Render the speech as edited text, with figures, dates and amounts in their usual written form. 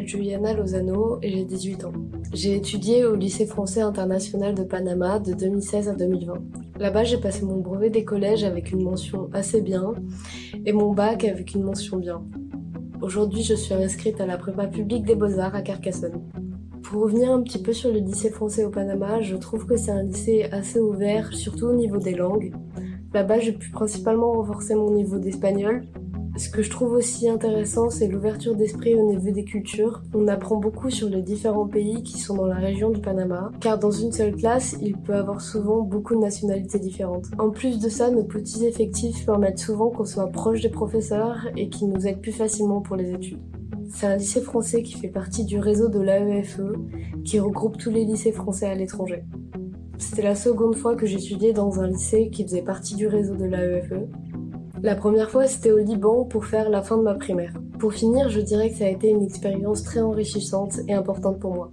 m'appelle Juliana Lozano et j'ai 18 ans. J'ai étudié au lycée français international de Panama de 2016 à 2020. Là-bas, j'ai passé mon brevet des collèges avec une mention assez bien et mon bac avec une mention bien. Aujourd'hui, je suis inscrite à la prépa publique des Beaux-Arts à Carcassonne. Pour revenir un petit peu sur le lycée français au Panama, je trouve que c'est un lycée assez ouvert, surtout au niveau des langues. Là-bas, j'ai pu principalement renforcer mon niveau d'espagnol. Ce que je trouve aussi intéressant, c'est l'ouverture d'esprit au niveau des cultures. On apprend beaucoup sur les différents pays qui sont dans la région du Panama, car dans une seule classe, il peut avoir souvent beaucoup de nationalités différentes. En plus de ça, nos petits effectifs permettent souvent qu'on soit proche des professeurs et qui nous aident plus facilement pour les études. C'est un lycée français qui fait partie du réseau de l'AEFE, qui regroupe tous les lycées français à l'étranger. C'était la seconde fois que j'étudiais dans un lycée qui faisait partie du réseau de l'AEFE. La première fois, c'était au Liban pour faire la fin de ma primaire. Pour finir, je dirais que ça a été une expérience très enrichissante et importante pour moi.